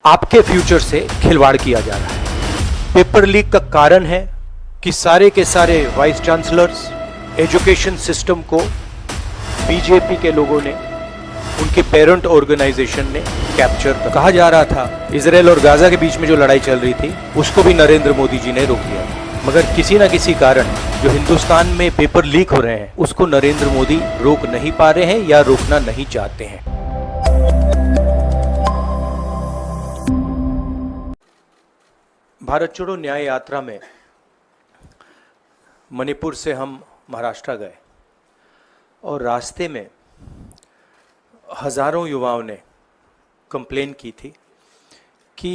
आपके फ्यूचर से खिलवाड़ किया जा रहा है। पेपर लीक का कारण है कि सारे के सारे वाइस चांसलर्स, एजुकेशन सिस्टम को बीजेपी के लोगों ने, उनके पेरेंट ऑर्गेनाइजेशन ने कैप्चर कर। कहा जा रहा था इजराइल और गाजा के बीच में जो लड़ाई चल रही थी उसको भी नरेंद्र मोदी जी ने रोक दिया, मगर किसी न किसी कारण जो हिंदुस्तान में पेपर लीक हो रहे हैं उसको नरेंद्र मोदी रोक नहीं पा रहे हैं या रोकना नहीं चाहते हैं। भारत छोड़ो न्याय यात्रा में मणिपुर से हम महाराष्ट्र गए और रास्ते में हजारों युवाओं ने कंप्लेन की थी कि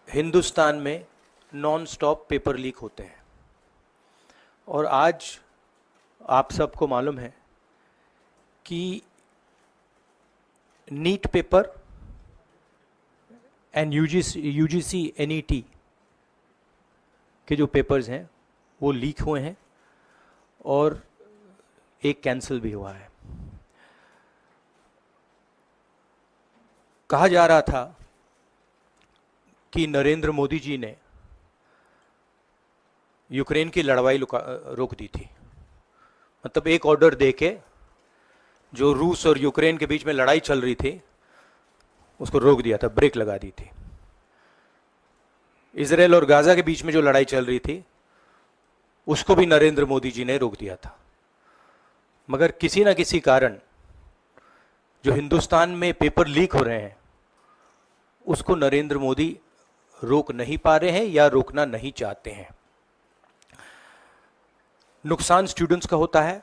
हिंदुस्तान में नॉन स्टॉप पेपर लीक होते हैं। और आज आप सबको मालूम है कि NEET paper and UGC NET के जो पेपर्स हैं वो लीक हुए हैं और एक कैंसिल भी हुआ है। कहा जा रहा था कि नरेंद्र मोदी जी ने यूक्रेन की लड़ाई रोक दी थी, मतलब एक ऑर्डर देके जो रूस और यूक्रेन के बीच में लड़ाई चल रही थी उसको रोक दिया था, ब्रेक लगा दी थी। इजराइल और गाजा के बीच में जो लड़ाई चल रही थी उसको भी नरेंद्र मोदी जी ने रोक दिया था, मगर किसी न किसी कारण जो हिंदुस्तान में पेपर लीक हो रहे हैं उसको नरेंद्र मोदी रोक नहीं पा रहे हैं या रोकना नहीं चाहते हैं। नुकसान स्टूडेंट्स का होता है।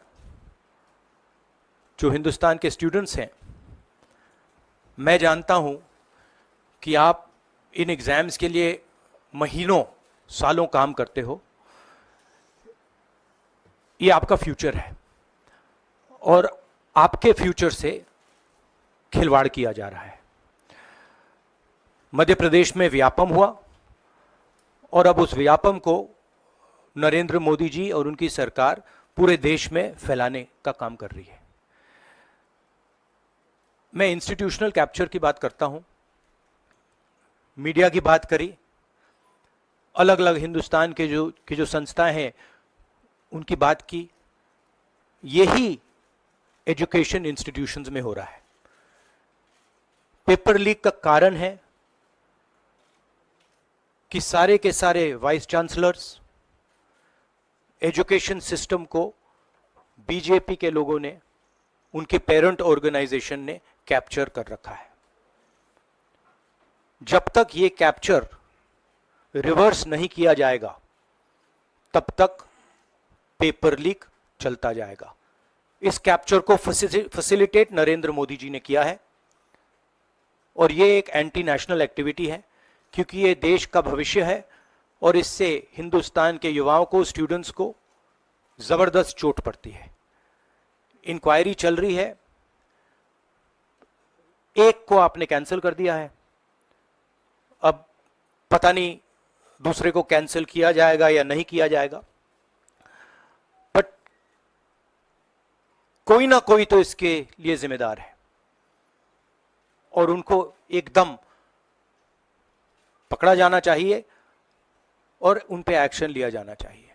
जो हिंदुस्तान के स्टूडेंट्स हैं, मैं जानता हूं कि आप इन एग्जाम्स के लिए महीनों सालों काम करते हो। ये आपका फ्यूचर है और आपके फ्यूचर से खिलवाड़ किया जा रहा है। मध्य प्रदेश में व्यापम हुआ और अब उस व्यापम को नरेंद्र मोदी जी और उनकी सरकार पूरे देश में फैलाने का काम कर रही है। मैं इंस्टीट्यूशनल कैप्चर की बात करता हूं, मीडिया की बात करी, अलग अलग हिंदुस्तान के जो संस्थाएं हैं उनकी बात की। यही एजुकेशन इंस्टीट्यूशंस में हो रहा है। पेपर लीक का कारण है कि सारे के सारे वाइस चांसलर्स, एजुकेशन सिस्टम को बीजेपी के लोगों ने, उनके पेरेंट ऑर्गेनाइजेशन ने कैप्चर कर रखा है। जब तक ये कैप्चर रिवर्स नहीं किया जाएगा तब तक पेपर लीक चलता जाएगा। इस कैप्चर को फैसिलिटेट नरेंद्र मोदी जी ने किया है और ये एक एंटी नेशनल एक्टिविटी है, क्योंकि ये देश का भविष्य है और इससे हिंदुस्तान के युवाओं को, स्टूडेंट्स को जबरदस्त चोट पड़ती है। इंक्वायरी चल रही है, एक को आपने कैंसिल कर दिया है, अब पता नहीं दूसरे को कैंसिल किया जाएगा या नहीं किया जाएगा, बट कोई ना कोई तो इसके लिए जिम्मेदार है और उनको एकदम पकड़ा जाना चाहिए और उन पे एक्शन लिया जाना चाहिए।